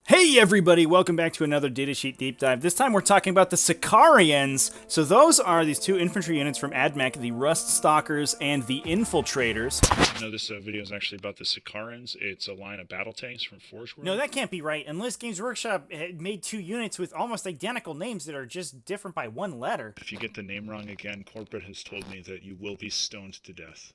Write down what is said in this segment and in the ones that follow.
Hey everybody, welcome back to another Datasheet Deep Dive. This time we're talking about the Sicarians. So those are these two infantry units from AdMech, the Rust Stalkers and the Infiltrators. No, this video is actually about the Sicarans. It's a line of battle tanks from Forge World. No, that can't be right, unless Games Workshop had made two units with almost identical names that are just different by one letter. If you get the name wrong again, corporate has told me that you will be stoned to death.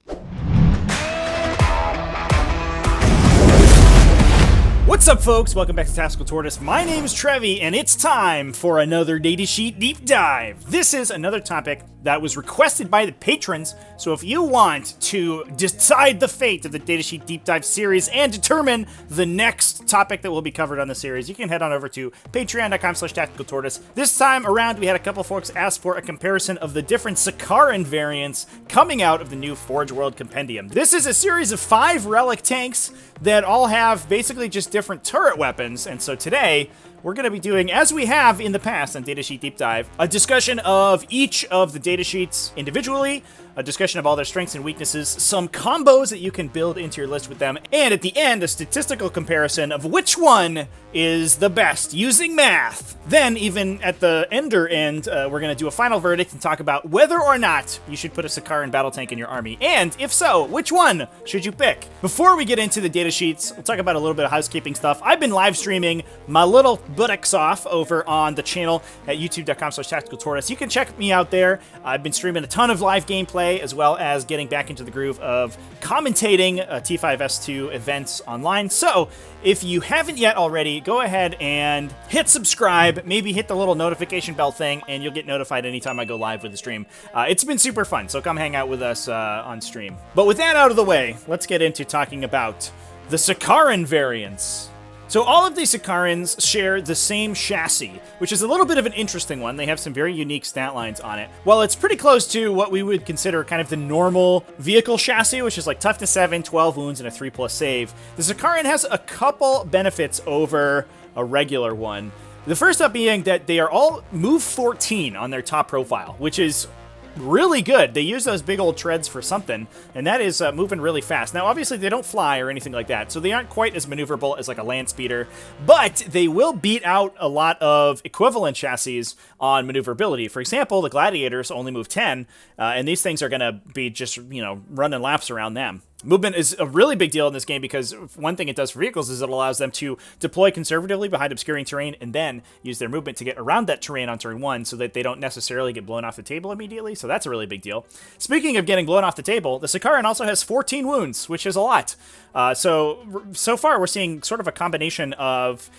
What's up, folks? Welcome back to Tactical Tortoise. My name's Trevi, and it's time for another Datasheet Deep Dive. This is another topic that was requested by the patrons, so if you want to decide the fate of the Datasheet Deep Dive series and determine the next topic that will be covered on the series, you can head on over to patreon.com/tacticaltortoise. This time around, we had a couple folks ask for a comparison of the different Sicaran variants coming out of the new Forge World Compendium. This is a series of 5 relic tanks that all have basically just different turret weapons, and so today we're going to be doing, as we have in the past on Datasheet Deep Dive, a discussion of each of the datasheets individually, a discussion of all their strengths and weaknesses, some combos that you can build into your list with them, and at the end, a statistical comparison of which one is the best using math. Then, even at the end, we're going to do a final verdict and talk about whether or not you should put a Sicaran battle tank in your army, and if so, which one should you pick? Before we get into the data sheets, we'll talk about a little bit of housekeeping stuff. I've been live streaming my little buttocks off over on the channel at youtube.com/tacticaltortoise. You can check me out there. I've been streaming a ton of live gameplay, as well as getting back into the groove of commentating T5S2 events online. So if you haven't yet already, go ahead and hit subscribe, maybe hit the little notification bell thing, and you'll get notified anytime I go live with the stream. It's been super fun, so come hang out with us on stream. But with that out of the way, let's get into talking about the Sicaran variants. So all of these Sicarans share the same chassis, which is a little bit of an interesting one. They have some very unique stat lines on it. While it's pretty close to what we would consider kind of the normal vehicle chassis, which is like toughness 7, 12 wounds, and a 3+ save, the Sicaran has a couple benefits over a regular one. The first up being that they are all move 14 on their top profile, which is really good. They use those big old treads for something, and that is moving really fast. Now, obviously, they don't fly or anything like that, so they aren't quite as maneuverable as like a land speeder, but they will beat out a lot of equivalent chassis on maneuverability. For example, the Gladiators only move 10, and these things are going to be just, running laps around them. Movement is a really big deal in this game because one thing it does for vehicles is it allows them to deploy conservatively behind obscuring terrain and then use their movement to get around that terrain on turn 1 so that they don't necessarily get blown off the table immediately, so that's a really big deal. Speaking of getting blown off the table, the Sicaran also has 14 wounds, which is a lot. So far we're seeing sort of a combination of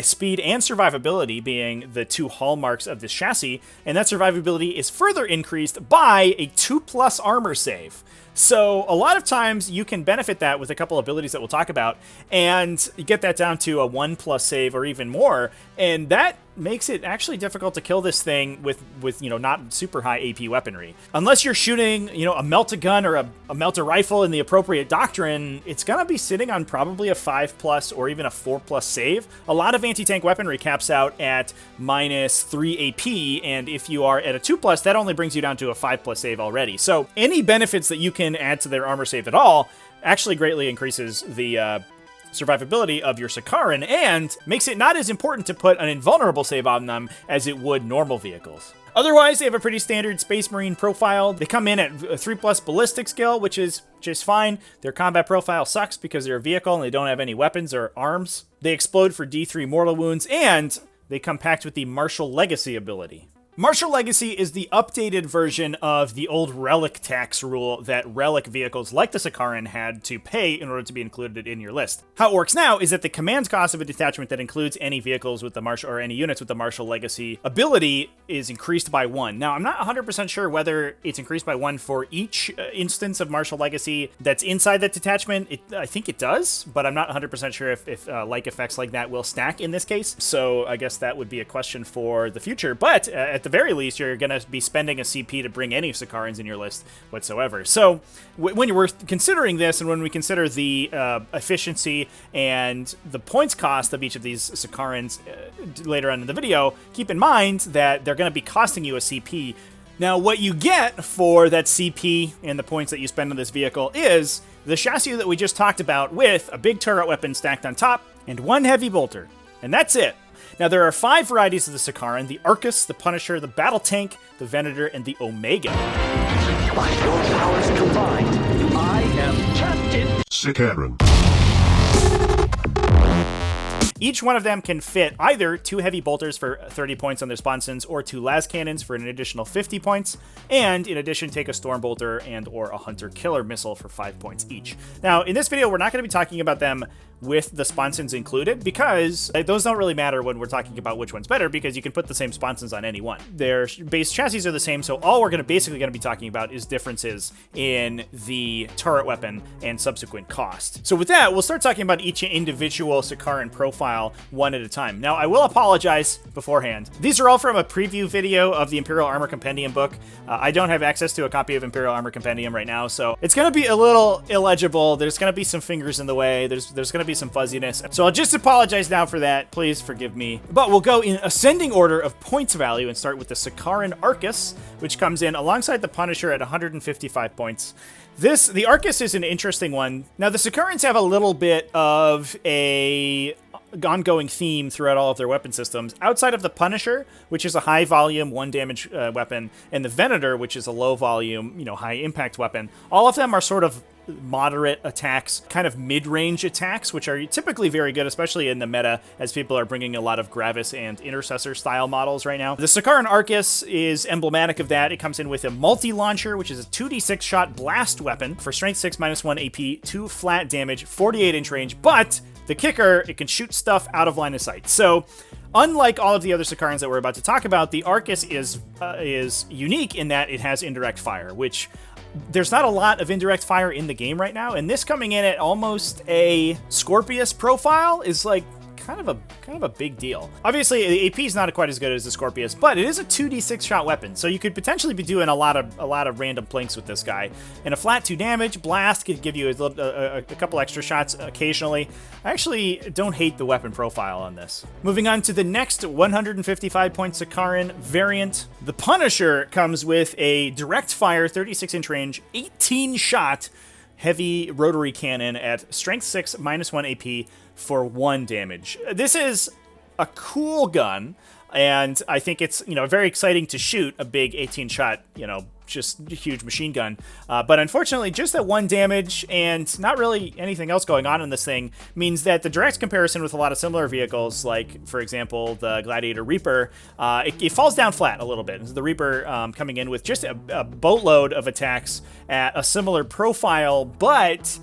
speed and survivability being the two hallmarks of this chassis, and that survivability is further increased by a 2+ armor save. So a lot of times you can benefit that with a couple abilities that we'll talk about, and you get that down to a 1+ save or even more, and that makes it actually difficult to kill this thing with not super high AP weaponry. Unless you're shooting, a melt-a-gun or a melt-a-rifle in the appropriate doctrine, it's gonna be sitting on probably a 5+ or even a 4+ save. A lot of anti-tank weaponry caps out at -3 AP, and if you are at a 2+, that only brings you down to a 5+ save already. So any benefits that you can add to their armor save at all actually greatly increases the survivability of your Sicaran, and makes it not as important to put an invulnerable save on them as it would normal vehicles. Otherwise, they have a pretty standard Space Marine profile. They come in at a 3+ ballistic skill, which is just fine. Their combat profile sucks because they're a vehicle and they don't have any weapons or arms. They explode for D3 mortal wounds, and they come packed with the Martial Legacy ability. Martial Legacy is the updated version of the old relic tax rule that relic vehicles like the Sicaran had to pay in order to be included in your list. How it works now is that the command cost of a detachment that includes any vehicles with the Martial, or any units with the Martial Legacy ability, is increased by 1. Now, I'm not 100% sure whether it's increased by 1 for each instance of Martial Legacy that's inside that detachment. I think it does, but I'm not 100% sure if like effects like that will stack in this case. So I guess that would be a question for the future. But at the very least, you're going to be spending a CP to bring any Sicarans in your list whatsoever. So when we're considering this, and when we consider the efficiency and the points cost of each of these Sicarans later on in the video, keep in mind that they're going to be costing you a CP. Now, what you get for that CP and the points that you spend on this vehicle is the chassis that we just talked about with a big turret weapon stacked on top and 1 heavy bolter. And that's it. Now, there are 5 varieties of the Sicaran: the Arcus, the Punisher, the Battle Tank, the Venator, and the Omega. By your powers combined, I am Captain Sicaran. Each one of them can fit either 2 heavy bolters for 30 points on their sponsons, or 2 las cannons for an additional 50 points, and in addition take a storm bolter and or a hunter killer missile for 5 points each. Now, in this video, we're not going to be talking about them with the sponsons included, because those don't really matter when we're talking about which one's better, because you can put the same sponsons on any one. Their base chassis are the same, so all we're basically going to be talking about is differences in the turret weapon and subsequent cost. So with that, we'll start talking about each individual Sicaran profile one at a time. Now, I will apologize beforehand. These are all from a preview video of the Imperial Armor Compendium book. I don't have access to a copy of Imperial Armor Compendium right now, so it's going to be a little illegible. There's going to be some fingers in the way. There's going to be some fuzziness. So I'll just apologize now for that. Please forgive me. But we'll go in ascending order of points value and start with the Sicaran Arcus, which comes in alongside the Punisher at 155 points. The Arcus is an interesting one. Now, the Sicarans have a little bit of a ongoing theme throughout all of their weapon systems. Outside of the Punisher, which is a high volume, 1 damage weapon, and the Venator, which is a low volume, high impact weapon, all of them are sort of moderate attacks, kind of mid-range attacks, which are typically very good, especially in the meta, as people are bringing a lot of Gravis and Intercessor style models right now. The Sicaran Arcus is emblematic of that. It comes in with a multi-launcher, which is a 2d6 shot blast weapon for strength 6 -1 AP, 2 flat damage, 48-inch range, but the kicker, it can shoot stuff out of line of sight. So, unlike all of the other Sicarans that we're about to talk about, the Arcus is unique in that it has indirect fire, which there's not a lot of indirect fire in the game right now, and this coming in at almost a Scorpius profile is like kind of a big deal. Obviously, the AP is not quite as good as the Scorpius, but it is a 2d6 shot weapon, so you could potentially be doing a lot of random plinks with this guy. And a flat 2 damage blast could give you a couple extra shots occasionally. I actually don't hate the weapon profile on this. Moving on to the next 155 point Sicaran variant, the Punisher comes with a direct fire 36-inch range, 18 shot heavy rotary cannon at strength 6 -1 AP for 1 damage. This is a cool gun, and I think it's, very exciting to shoot a big 18-shot, just huge machine gun. But unfortunately, just that 1 damage and not really anything else going on in this thing means that the direct comparison with a lot of similar vehicles, like, for example, the Gladiator Reaper, it falls down flat a little bit. The Reaper coming in with just a boatload of attacks at a similar profile, but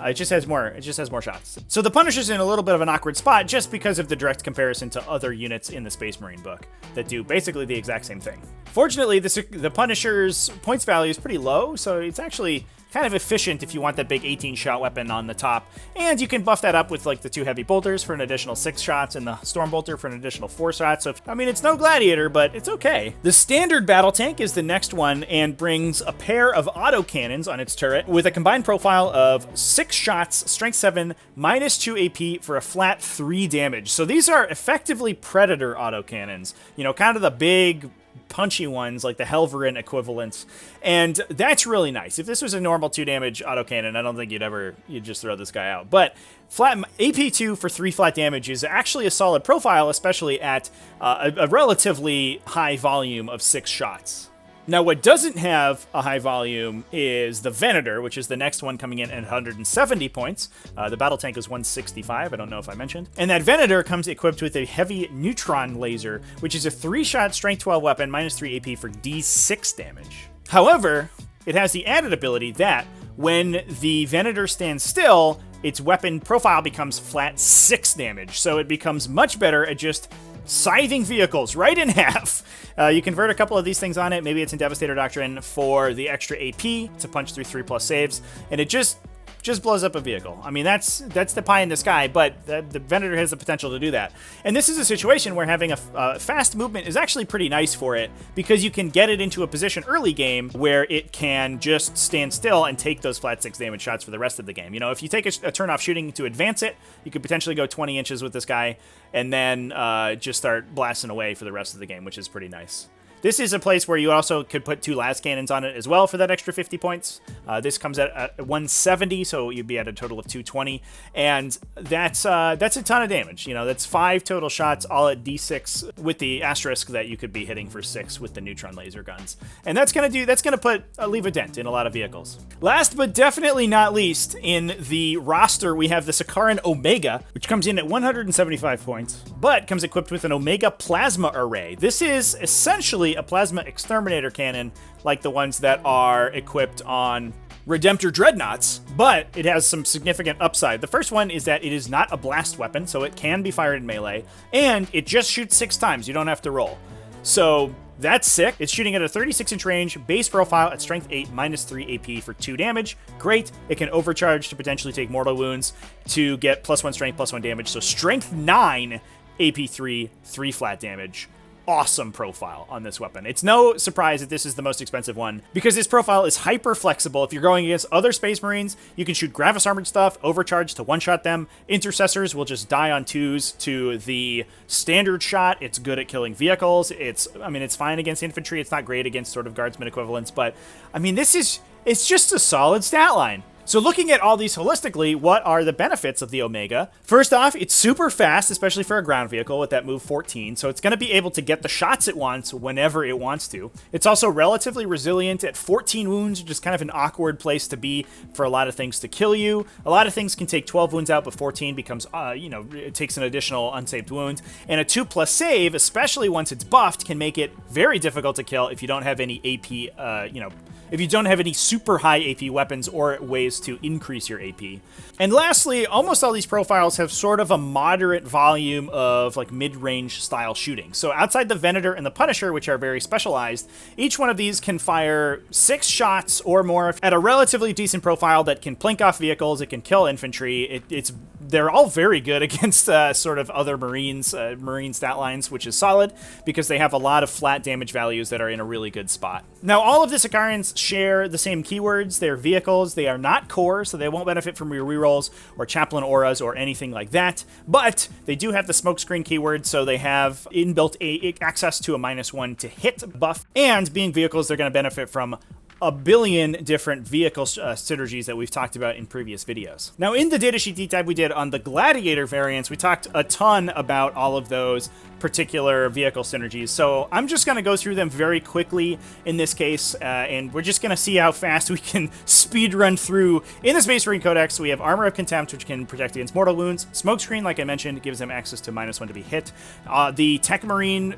it just has more shots. So the Punisher's in a little bit of an awkward spot just because of the direct comparison to other units in the Space Marine book that do basically the exact same thing. Fortunately, the Punisher's points value is pretty low, so it's actually kind of efficient if you want that big 18-shot weapon on the top. And you can buff that up with like the 2 heavy bolters for an additional 6 shots and the storm bolter for an additional 4 shots. So, it's no Gladiator, but it's okay. The standard battle tank is the next one and brings a pair of auto cannons on its turret with a combined profile of 6 shots, strength 7, -2 AP for a flat 3 damage. So these are effectively Predator auto cannons, kind of the big punchy ones like the Helverin equivalents, and that's really nice. If this was a normal 2 damage autocannon, I don't think you'd just throw this guy out. But flat AP2 for 3 flat damage is actually a solid profile, especially at a relatively high volume of 6 shots. Now, what doesn't have a high volume is the Venator, which is the next one coming in at 170 points. The battle tank is 165, I don't know if I mentioned. And that Venator comes equipped with a heavy neutron laser, which is a 3-shot strength 12 weapon, -3 AP for D6 damage. However, it has the added ability that when the Venator stands still, its weapon profile becomes flat 6 damage. So it becomes much better at just scything vehicles right in half. You convert a couple of these things on it. Maybe it's in Devastator Doctrine for the extra AP to punch through 3+ saves, and it just blows up a vehicle. That's the pie in the sky, but the Venator has the potential to do that. And this is a situation where having a fast movement is actually pretty nice for it, because you can get it into a position early game where it can just stand still and take those flat 6 damage shots for the rest of the game. If you take a turn off shooting to advance it, you could potentially go 20 inches with this guy and then just start blasting away for the rest of the game, which is pretty nice. This is a place where you also could put 2 las cannons on it as well for that extra 50 points. This comes at 170, so you'd be at a total of 220, and that's a ton of damage. You know, that's 5 total shots, all at D6 with the asterisk that you could be hitting for 6 with the neutron laser guns, and that's gonna leave a dent in a lot of vehicles. Last but definitely not least, in the roster we have the Sicaran Omega, which comes in at 175 points, but comes equipped with an Omega Plasma Array. This is essentially a plasma exterminator cannon like the ones that are equipped on Redemptor Dreadnoughts, but it has some significant upside. The first one is that it is not a blast weapon, so it can be fired in melee, and it just shoots 6 times. You don't have to roll. So that's sick. It's shooting at a 36-inch range, base profile at strength 8, -3 AP for 2 damage. Great. It can overcharge to potentially take mortal wounds to get +1 strength, +1 damage. So strength 9, AP 3, 3 flat damage. Awesome profile on this weapon. It's no surprise that this is the most expensive one, because this profile is hyper flexible. If you're going against other Space Marines, you can shoot Gravis armored stuff, overcharge to one-shot them. Intercessors will just die on 2s to the standard shot. It's good at killing vehicles. It's fine against infantry. It's not great against sort of guardsman equivalents, but I mean, it's just a solid stat line. So looking at all these holistically, what are the benefits of the Omega? First off, it's super fast, especially for a ground vehicle with that move 14, so it's going to be able to get the shots it wants whenever it wants to. It's also relatively resilient at 14 wounds, which is kind of an awkward place to be for a lot of things to kill you. A lot of things can take 12 wounds out, but 14 becomes, it takes an additional unsaved wound. And a 2+ save, especially once it's buffed, can make it very difficult to kill if you don't have any AP, if you don't have any super high AP weapons or ways to increase your AP. And lastly, almost all these profiles have sort of a moderate volume of like mid-range style shooting. So outside the Venator and the Punisher, which are very specialized, each one of these can fire 6 shots or more at a relatively decent profile that can plink off vehicles, it can kill infantry. They're all very good against sort of other Marine stat lines, which is solid because they have a lot of flat damage values that are in a really good spot. Now, all of the Sicarans share the same keywords. They're vehicles. They are not core, so they won't benefit from your rerolls or chaplain auras or anything like that, but they do have the smokescreen keyword, so they have inbuilt access to a -1 to hit buff, and being vehicles, they're going to benefit from a billion different vehicle synergies that we've talked about in previous videos. Now, in the datasheet deep dive we did on the Gladiator variants, we talked a ton about all of those particular vehicle synergies. So I'm just going to go through them very quickly in this case, and we're just going to see how fast we can speed run through. In the Space Marine Codex, we have Armor of Contempt, which can protect against mortal wounds. Smokescreen, like I mentioned, gives them access to -1 to be hit. The Tech Marine...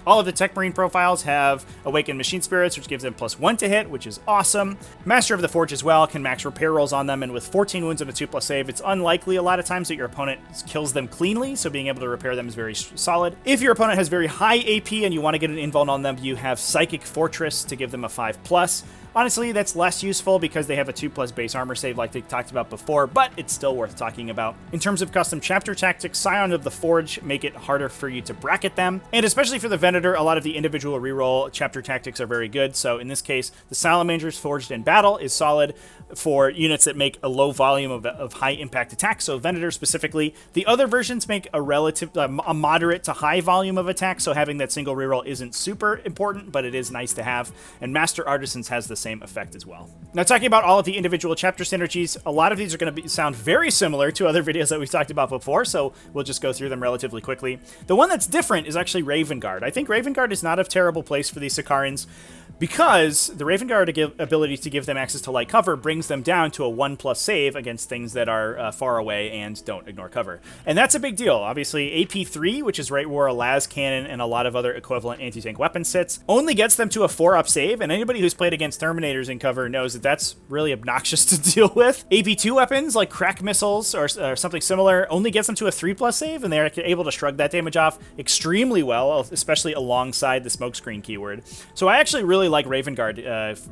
all of the Tech Marine profiles have Awakened Machine Spirits, which gives them +1 to hit, which is awesome. Master of the Forge as well can max repair rolls on them, and with 14 wounds and a 2+ save, it's unlikely a lot of times that your opponent kills them cleanly, so being able to repair them is very solid. If your opponent has very high AP and you want to get an invuln on them, you have Psychic Fortress to give them a 5+. Honestly, that's less useful because they have a 2+ base armor save like they talked about before, but it's still worth talking about. In terms of custom chapter tactics, Scion of the Forge make it harder for you to bracket them, and especially for the Venator, a lot of the individual reroll chapter tactics are very good, so in this case, the Salamanders Forged in Battle is solid for units that make a low volume of high impact attacks, so Venator specifically. The other versions make a moderate to high volume of attacks, so having that single reroll isn't super important, but it is nice to have, and Master Artisans has the same effect as well. Now, talking about all of the individual chapter synergies, a lot of these are going to sound very similar to other videos that we've talked about before, so we'll just go through them relatively quickly. The one that's different is actually Raven Guard. I think Raven Guard is not a terrible place for these Sicarans, because the Raven Guard ability to give them access to light cover brings them down to a 1+ save against things that are far away and don't ignore cover. And that's a big deal. Obviously, AP 3, which is right where a las cannon and a lot of other equivalent anti-tank weapons sits, only gets them to a 4+ save, and anybody who's played against Terminators in cover knows that that's really obnoxious to deal with. AP 2 weapons, like crack missiles or something similar, only gets them to a 3+ save, and they're able to shrug that damage off extremely well, especially alongside the smokescreen keyword. So I actually really really like Raven Guard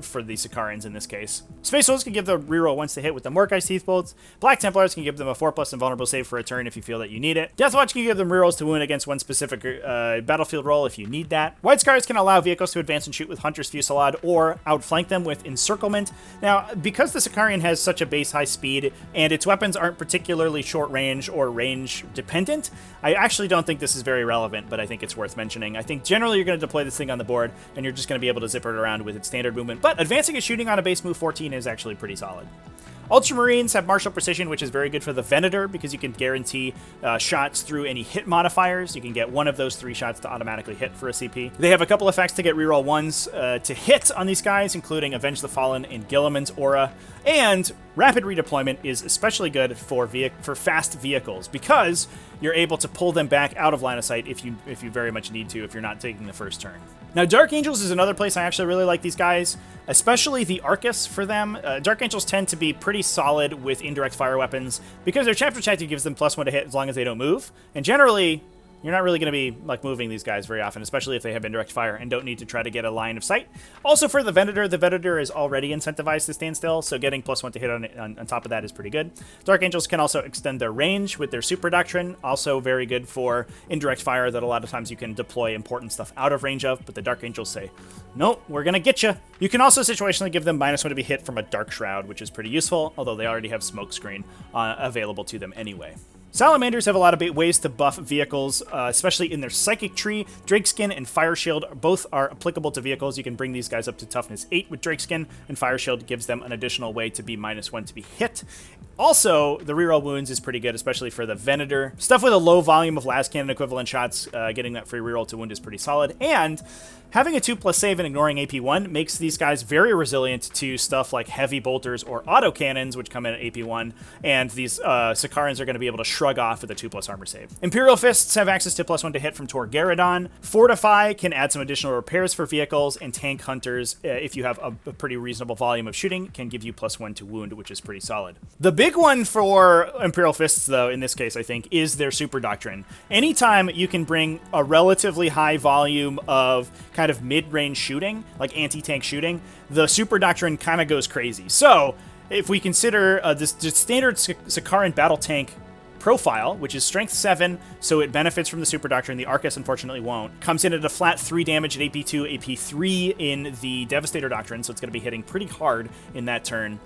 for the Sicarans in this case. Space Wolves can give them reroll once they hit with the Mordekai's Teeth Bolts. Black Templars can give them a 4+ invulnerable save for a turn if you feel that you need it. Deathwatch can give them rerolls to wound against one specific battlefield roll if you need that. White Scars can allow vehicles to advance and shoot with Hunter's Fusillade or outflank them with Encirclement. Now, because the Sicarian has such a base high speed and its weapons aren't particularly short range or range dependent, I actually don't think this is very relevant, but I think it's worth mentioning. I think generally you're going to deploy this thing on the board and you're just going to be able to zip it around with its standard movement, but advancing and shooting on a base move 14 is actually pretty solid. Ultramarines have martial precision, which is very good for the Venator because you can guarantee shots through any hit modifiers. You can get one of those 3 shots to automatically hit for a CP. They have a couple effects to get reroll 1s to hit on these guys, including Avenge the Fallen and Gilliman's Aura. And rapid redeployment is especially good for fast vehicles because you're able to pull them back out of line of sight if you very much need to if you're not taking the first turn. Now, Dark Angels is another place I actually really like these guys, especially the Arcus for them. Dark Angels tend to be pretty solid with indirect fire weapons because their chapter tactic gives them +1 to hit as long as they don't move. And generally, you're not really going to be like moving these guys very often, especially if they have indirect fire and don't need to try to get a line of sight. Also for the Venator is already incentivized to stand still, so getting +1 to hit on top of that is pretty good. Dark Angels can also extend their range with their Super Doctrine, also very good for indirect fire that a lot of times you can deploy important stuff out of range of, but the Dark Angels say, nope, we're going to get you. You can also situationally give them -1 to be hit from a Dark Shroud, which is pretty useful, although they already have Smokescreen available to them anyway. Salamanders have a lot of ways to buff vehicles, especially in their Psychic Tree. Drakeskin and Fire Shield both are applicable to vehicles. You can bring these guys up to toughness 8 with Drakeskin, and Fire Shield gives them an additional way to be -1 to be hit. Also, the reroll wounds is pretty good, especially for the Venator. Stuff with a low volume of last cannon equivalent shots, getting that free reroll to wound is pretty solid. And having a 2+ save and ignoring AP1 makes these guys very resilient to stuff like heavy bolters or autocannons, which come in at AP1, and these Sicarans are going to be able to shrug off with a 2+ armor save. Imperial Fists have access to +1 to hit from Torgaradon. Fortify can add some additional repairs for vehicles, and Tank Hunters, if you have a pretty reasonable volume of shooting, can give you +1 to wound, which is pretty solid. The big one for Imperial Fists, though, in this case, I think, is their Super Doctrine. Anytime you can bring a relatively high volume of kind of mid-range shooting, like anti-tank shooting, the Super Doctrine kind of goes crazy. So, if we consider the standard Sicaran battle tank profile, which is strength 7, so it benefits from the Super Doctrine, the Arcus unfortunately won't, comes in at a flat 3 damage at AP2, AP3 in the Devastator Doctrine, so it's going to be hitting pretty hard in that turn.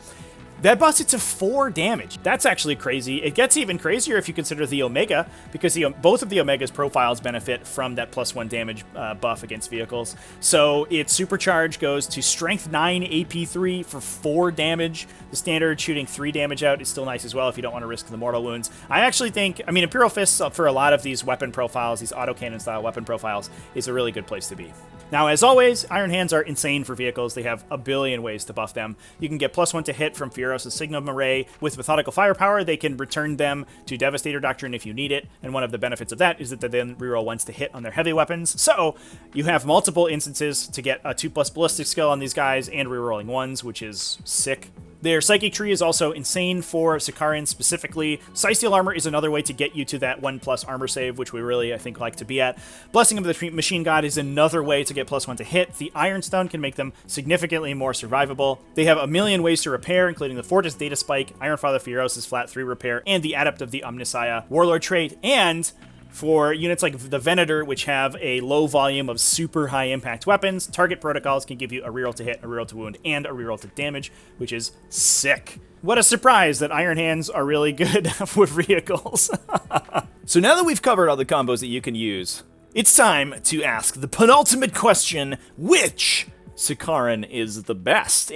That busts it to 4 damage. That's actually crazy. It gets even crazier if you consider the Omega, because both of the Omega's profiles benefit from that +1 damage buff against vehicles. So its supercharge goes to Strength 9 AP3 for 4 damage. The standard shooting 3 damage out is still nice as well if you don't want to risk the mortal wounds. I actually think, I mean, Imperial Fists for a lot of these weapon profiles, these autocannon style weapon profiles, is a really good place to be. Now, as always, Iron Hands are insane for vehicles. They have a billion ways to buff them. You can get +1 to hit from Fieros' Signum Array. With Methodical Firepower, they can return them to Devastator Doctrine if you need it, and one of the benefits of that is that they then reroll 1s to hit on their heavy weapons. So, you have multiple instances to get a 2+ ballistic skill on these guys and rerolling 1s, which is sick. Their Psychic Tree is also insane for Sicaran specifically. Psysteel Armor is another way to get you to that 1+ armor save, which we really, I think, like to be at. Blessing of the Machine God is another way to get +1 to hit. The Ironstone can make them significantly more survivable. They have a million ways to repair, including the Fortis Data Spike, Ironfather Fieros' flat 3 repair, and the Adept of the Omnissiah Warlord trait. And for units like the Venator, which have a low volume of super high impact weapons, target protocols can give you a reroll to hit, a reroll to wound, and a reroll to damage, which is sick. What a surprise that Iron Hands are really good with vehicles. So now that we've covered all the combos that you can use, it's time to ask the penultimate question: which Sicaran is the best?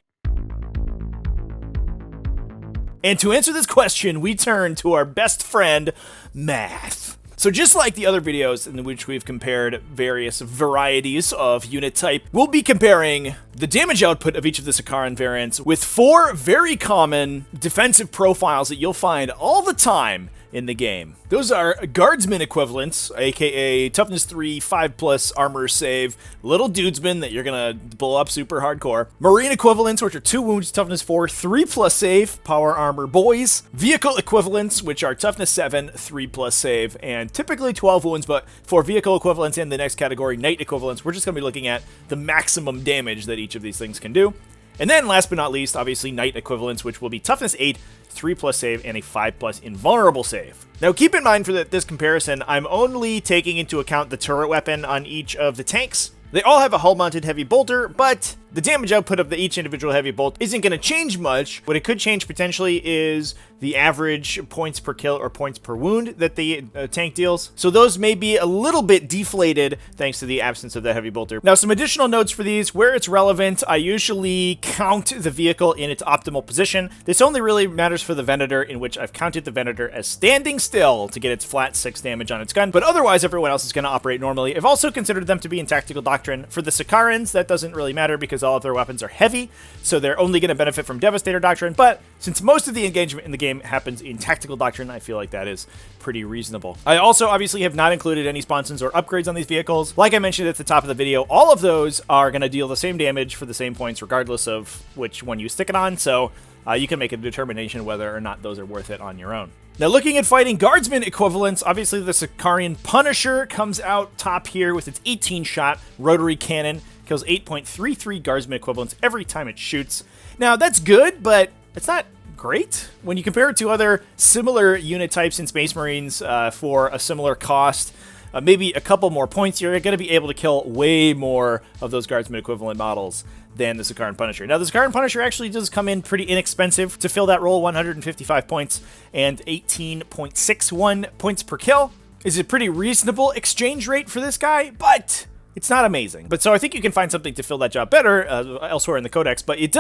And to answer this question, we turn to our best friend, math. So just like the other videos in which we've compared various varieties of unit type, we'll be comparing the damage output of each of the Sicaran variants with 4 very common defensive profiles that you'll find all the time in the game. Those are guardsman equivalents, aka toughness 3, 5+ armor save, little dudesmen that you're gonna blow up super hardcore. Marine equivalents, which are 2 wounds, toughness 4, 3+ save, power armor boys. Vehicle equivalents, which are toughness 7, 3+ save, and typically 12 wounds, but for vehicle equivalents in the next category, knight equivalents, we're just gonna be looking at the maximum damage that each of these things can do. And then, last but not least, obviously, knight equivalents, which will be toughness 8, 3+ save, and a 5+ invulnerable save. Now, keep in mind for this comparison, I'm only taking into account the turret weapon on each of the tanks. They all have a hull-mounted heavy bolter, but the damage output of each individual heavy bolt isn't going to change much. What it could change potentially is the average points per kill or points per wound that the tank deals. So those may be a little bit deflated thanks to the absence of the heavy bolter. Now, some additional notes for these. Where it's relevant, I usually count the vehicle in its optimal position. This only really matters for the Venator, in which I've counted the Venator as standing still to get its flat 6 damage on its gun, but otherwise everyone else is going to operate normally. I've also considered them to be in tactical doctrine. For the Sicarans, that doesn't really matter because all of their weapons are heavy, so they're only going to benefit from Devastator Doctrine, but since most of the engagement in the game happens in Tactical Doctrine, I feel like that is pretty reasonable. I also obviously have not included any sponsons or upgrades on these vehicles. Like I mentioned at the top of the video, all of those are going to deal the same damage for the same points regardless of which one you stick it on, so you can make a determination whether or not those are worth it on your own. Now, looking at fighting guardsman equivalents, obviously the Sicaran Punisher comes out top here with its 18-shot rotary cannon. Kills 8.33 guardsman equivalents every time it shoots. Now, that's good, but it's not great. When you compare it to other similar unit types in Space Marines for a similar cost, maybe a couple more points, you're going to be able to kill way more of those guardsman equivalent models than the Sicaran Punisher. Now, the Sicaran Punisher actually does come in pretty inexpensive to fill that role, 155 points and 18.61 points per kill. Is a pretty reasonable exchange rate for this guy, but it's not amazing. But so I think you can find something to fill that job better elsewhere in the Codex, but it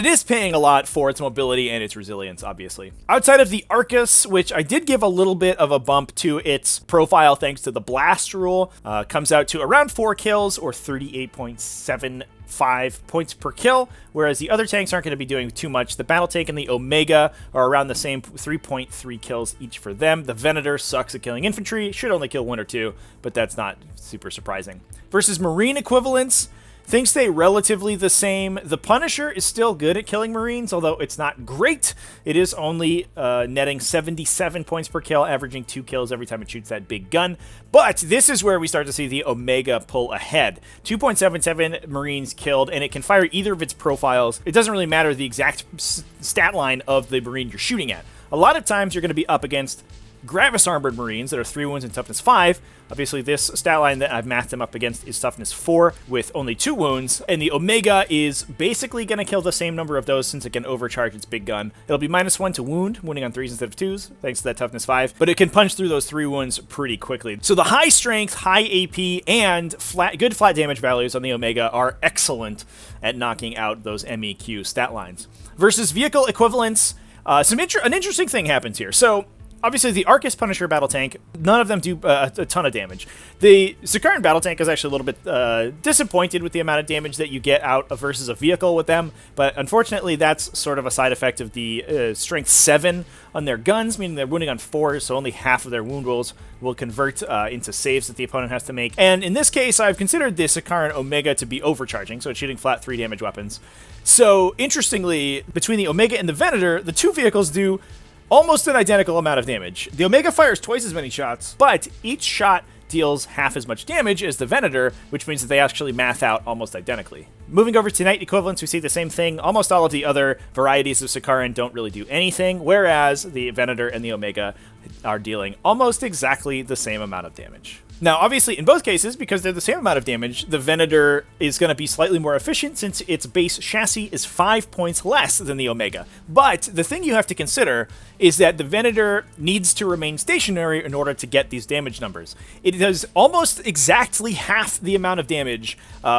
is paying a lot for its mobility and its resilience, obviously. Outside of the Arcus, which I did give a little bit of a bump to its profile thanks to the blast rule, comes out to around 4 kills or 38.75 points per kill, whereas the other tanks aren't going to be doing too much. The Battle Tank and the Omega are around the same 3.3 kills each for them. The Venator sucks at killing infantry, should only kill 1 or 2, but that's not super surprising. Versus Marine equivalents, things stay relatively the same. The Punisher is still good at killing Marines, although it's not great. It is only netting 77 points per kill, averaging 2 kills every time it shoots that big gun. But this is where we start to see the Omega pull ahead. 2.77 Marines killed, and it can fire either of its profiles. It doesn't really matter the exact stat line of the Marine you're shooting at. A lot of times you're going to be up against Gravis Armored Marines that are 3 wounds and toughness 5. Obviously, this stat line that I've matched them up against is toughness 4 with only 2 wounds. And the Omega is basically going to kill the same number of those since it can overcharge its big gun. It'll be -1 to wound, wounding on 3s instead of 2s, thanks to that toughness 5. But it can punch through those 3 wounds pretty quickly. So the high strength, high AP, and good flat damage values on the Omega are excellent at knocking out those MEQ stat lines. Versus vehicle equivalents, an interesting thing happens here. So obviously, the Arcus Punisher Battle Tank, none of them do a ton of damage. The Sicaran Battle Tank is actually a little bit disappointed with the amount of damage that you get out versus a vehicle with them, but unfortunately, that's sort of a side effect of the Strength 7 on their guns, meaning they're wounding on 4, so only half of their wound rolls will convert into saves that the opponent has to make. And in this case, I've considered the Sicaran Omega to be overcharging, so it's shooting flat 3 damage weapons. So, interestingly, between the Omega and the Venator, the two vehicles do almost an identical amount of damage. The Omega fires twice as many shots, but each shot deals half as much damage as the Venator, which means that they actually math out almost identically. Moving over to Knight equivalents, we see the same thing. Almost all of the other varieties of Sicaran don't really do anything, whereas the Venator and the Omega are dealing almost exactly the same amount of damage. Now, obviously, in both cases, because they're the same amount of damage, the Venator is going to be slightly more efficient since its base chassis is 5 points less than the Omega. But the thing you have to consider is that the Venator needs to remain stationary in order to get these damage numbers. It does almost exactly half the amount of damage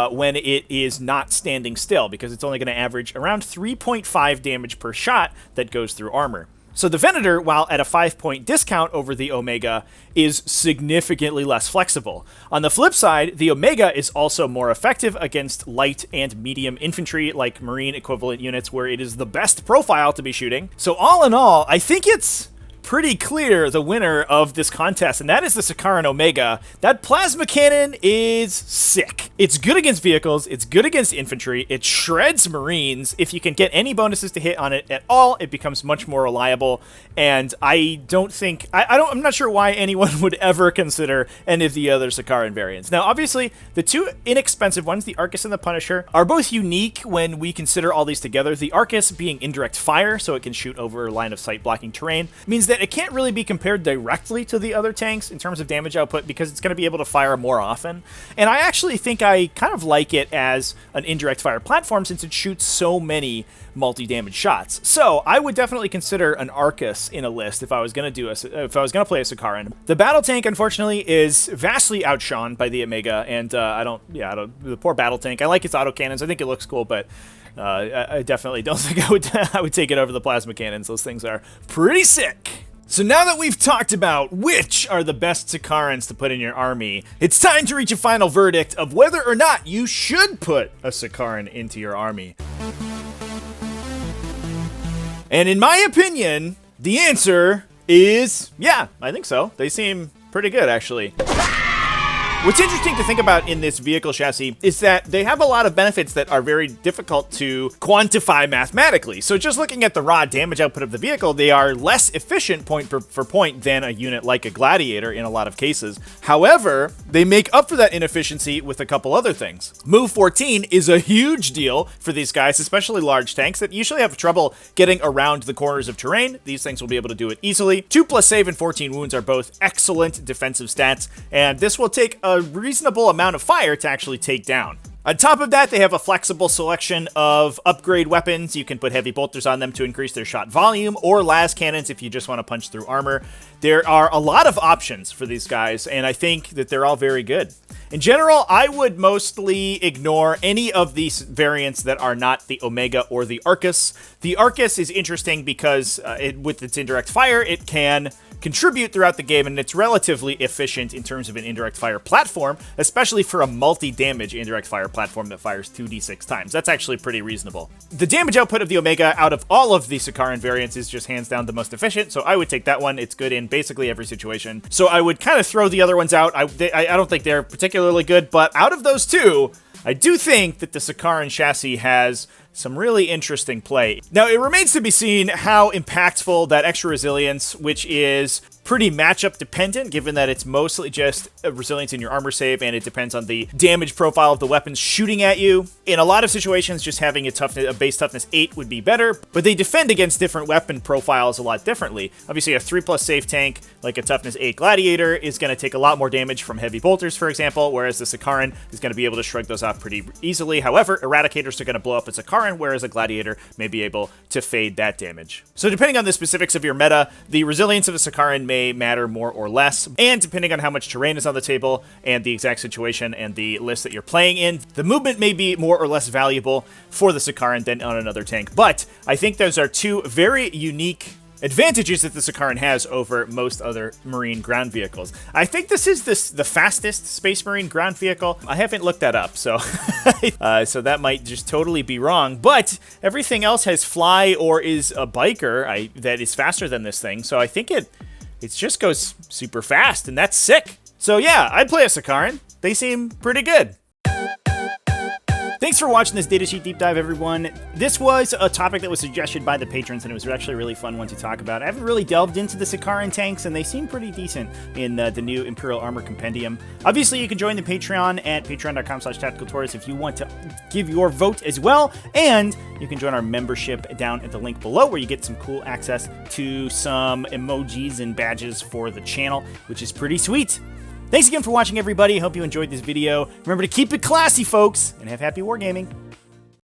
when it is not standing still, because it's only going to average around 3.5 damage per shot that goes through armor. So the Venator, while at a 5-point discount over the Omega, is significantly less flexible. On the flip side, the Omega is also more effective against light and medium infantry, like Marine equivalent units, where it is the best profile to be shooting. So all in all, I think it's pretty clear the winner of this contest, and that is the Sicaran Omega. That plasma cannon is sick. It's good against vehicles, it's good against infantry, it shreds Marines. If you can get any bonuses to hit on it at all, it becomes much more reliable, and I don't think, I'm not sure why anyone would ever consider any of the other Sicaran variants. Now, obviously, the two inexpensive ones, the Arcus and the Punisher, are both unique when we consider all these together. The Arcus being indirect fire, so it can shoot over line of sight blocking terrain, means that it can't really be compared directly to the other tanks in terms of damage output because it's going to be able to fire more often. And I actually think I kind of like it as an indirect fire platform since it shoots so many multi-damage shots. So I would definitely consider an Arcus in a list if I was going to play a Sicaran. The battle tank, unfortunately, is vastly outshone by the Omega, and the poor battle tank. I like its autocannons. I think it looks cool, but I definitely don't think I would take it over the plasma cannons. Those things are pretty sick. So now that we've talked about which are the best Sicarans to put in your army, it's time to reach a final verdict of whether or not you should put a Sicaran into your army. And in my opinion, the answer is, yeah, I think so. They seem pretty good, actually. What's interesting to think about in this vehicle chassis is that they have a lot of benefits that are very difficult to quantify mathematically. So just looking at the raw damage output of the vehicle, they are less efficient point for point than a unit like a Gladiator in a lot of cases. However, they make up for that inefficiency with a couple other things. Move 14 is a huge deal for these guys, especially large tanks that usually have trouble getting around the corners of terrain. These things will be able to do it easily. 2+ save and 14 wounds are both excellent defensive stats, and this will take a reasonable amount of fire to actually take down. On top of that, they have a flexible selection of upgrade weapons. You can put heavy bolters on them to increase their shot volume, or las cannons if you just want to punch through armor. There are a lot of options for these guys, and I think that they're all very good. In general, I would mostly ignore any of these variants that are not the Omega or the Arcus. The Arcus is interesting because with its indirect fire, it can contribute throughout the game, and it's relatively efficient in terms of an indirect fire platform, especially for a multi-damage indirect fire platform that fires 2d6 times. That's actually pretty reasonable. The damage output of the Omega out of all of the Sicaran variants is just hands down the most efficient, so I would take that one. It's good in basically every situation. So I would kind of throw the other ones out. I don't think they're particularly good, but out of those two, I do think that the Sicaran chassis has some really interesting play. Now, it remains to be seen how impactful that extra resilience, which is pretty matchup dependent, given that it's mostly just a resilience in your armor save, and it depends on the damage profile of the weapons shooting at you. In a lot of situations, just having a base toughness 8 would be better, but they defend against different weapon profiles a lot differently. Obviously, a 3+ save tank, like a toughness 8 Gladiator, is going to take a lot more damage from heavy bolters, for example, whereas the Sicaran is going to be able to shrug those off pretty easily. However, Eradicators are going to blow up a Sicaran, whereas a Gladiator may be able to fade that damage. So depending on the specifics of your meta, the resilience of a Sicaran may matter more or less, and depending on how much terrain is on the table and the exact situation and the list that you're playing in, the movement may be more or less valuable for the Sicaran than on another tank. But I think those are two very unique advantages that the Sicaran has over most other Marine ground vehicles. I think this is the fastest Space Marine ground vehicle. I haven't looked that up, so so that might just totally be wrong. But everything else has fly or is a biker that is faster than this thing. So I think it just goes super fast, and that's sick. So yeah, I'd play a Sicaran. They seem pretty good. Thanks for watching this Datasheet Deep Dive, everyone. This was a topic that was suggested by the patrons, and it was actually a really fun one to talk about. I haven't really delved into the Sicaran tanks, and they seem pretty decent in the new Imperial Armor Compendium. Obviously, you can join the Patreon at patreon.com/tacticaltourist if you want to give your vote as well, and you can join our membership down at the link below, where you get some cool access to some emojis and badges for the channel, which is pretty sweet. Thanks again for watching, everybody. Hope you enjoyed this video. Remember to keep it classy, folks, and have happy wargaming.